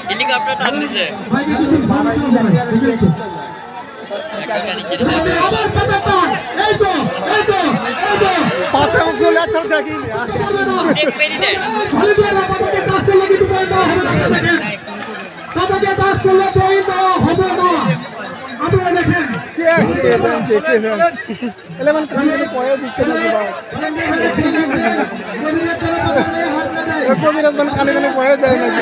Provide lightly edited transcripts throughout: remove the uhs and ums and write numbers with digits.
Helicopter টান দিছে কবিরাজ মানে কানে কানে পয়ে দেয় নাকি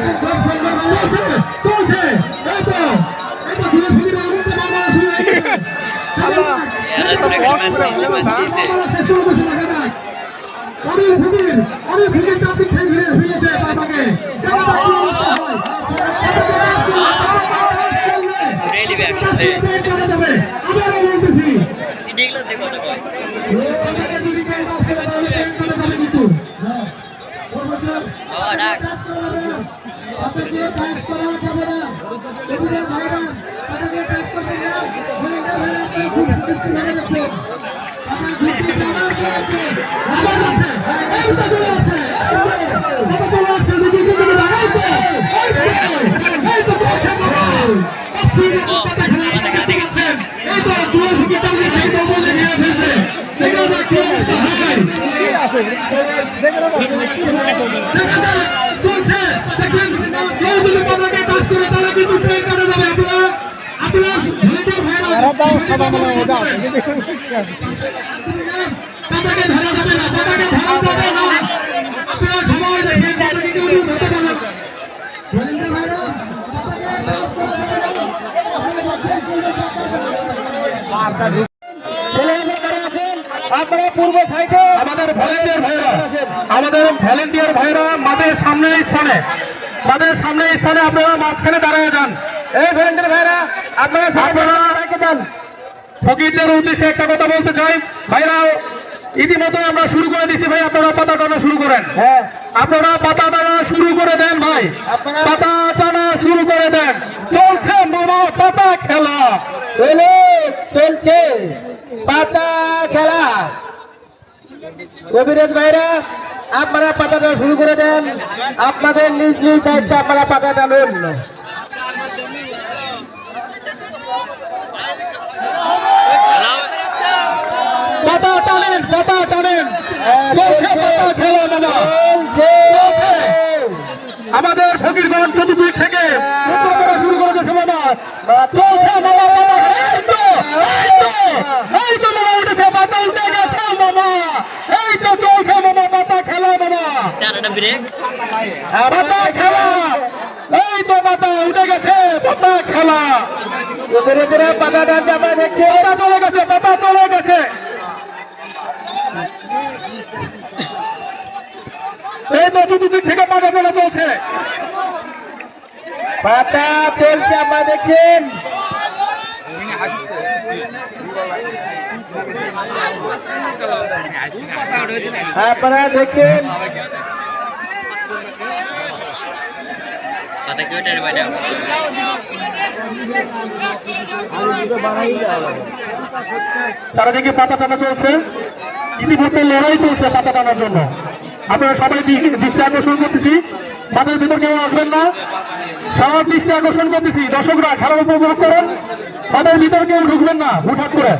আপনারা পূর্ব সাইডে আমাদের ভলেন্টিয়ার ভাইরা মাঠের সামনে স্থানে আপনারা মাঝখানে দাঁড়িয়ে যান। এই ভলেন্টিয়ার ভাইরা আপনারা যান। ফকিরদের উদ্দেশ্যে একটা কথা বলতে চাই ভাইরা, ইতিমধ্যে আমরা শুরু করে দিচ্ছি ভাই, আপনারা পাতা টানা শুরু করেন। হ্যাঁ, আপনারা পাতা টানা শুরু করে দেন ভাই, পাতা টানা শুরু করে দেন। চলছে মামা পাতা খেলা, চলছে পাতা খেলা। কবিরাজ ভাইরা আপনারা পাতাটা শুরু করে দেন, আপনাদের নিজ নিজ দায়িত্বে আপনারা পাতা টানুন। পাতা টানেন, পাতা টানেন, চলছে পাতা খেলা মামা, চলছে। আমাদের ফকিরগঞ্জ চতুর্দিক থেকে শুরু করে দিয়েছে মামা, চলছে মামা পাতা খেলা। এই তো মামা উঠেছে, পাতা উঠে গেছে মামা, এই তো চলছে মামা পাতা খেলা মামা, পাতা খেলা। এই তো পাতা উঠে গেছে, পাতা খেলা। পাতাটা চাপা দেখছে, পাতা চলে গেছে, পাতা চলে গেছে। এই তো চতুর্দিক থেকে পাতা ফেলা চলছে, পাতা চলছে, আপনারা দেখছেন। আপনারা দেখছেন চারিদিকে পাতা টানা চলছে, ইতিমধ্যে লড়াই চলছে পাতা টানার জন্য। আপনারা সবাই দৃষ্টি আকর্ষণ করতেছি, মাঠের ভিতর কেউ আসবেন না, সবার দৃষ্টি আকর্ষণ করতেছি। দর্শকরা খেলা উপভোগ করেন, মাঠের ভিতর কেউ ঢুকবেন না হুটহাট করে।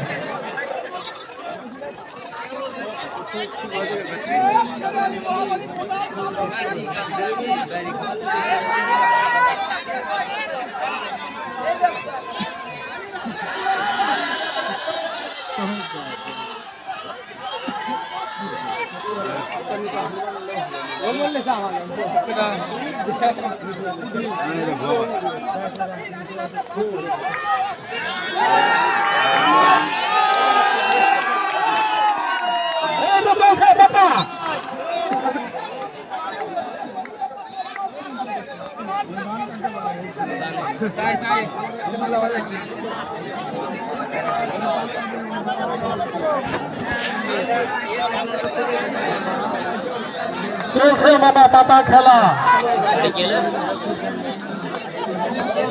চলছে মামা পাতা খেলা,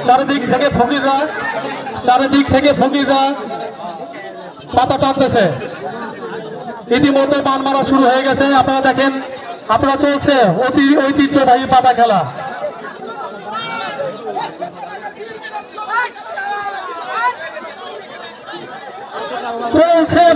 চারিদিক থেকে ফকিররা পাতা টানতেছে। ইতিমধ্যে বান মারা শুরু হয়ে গেছে। আপনারা দেখেন, আপনারা চলছে ঐতিহ্যবাহী পাতা খেলা চলছে।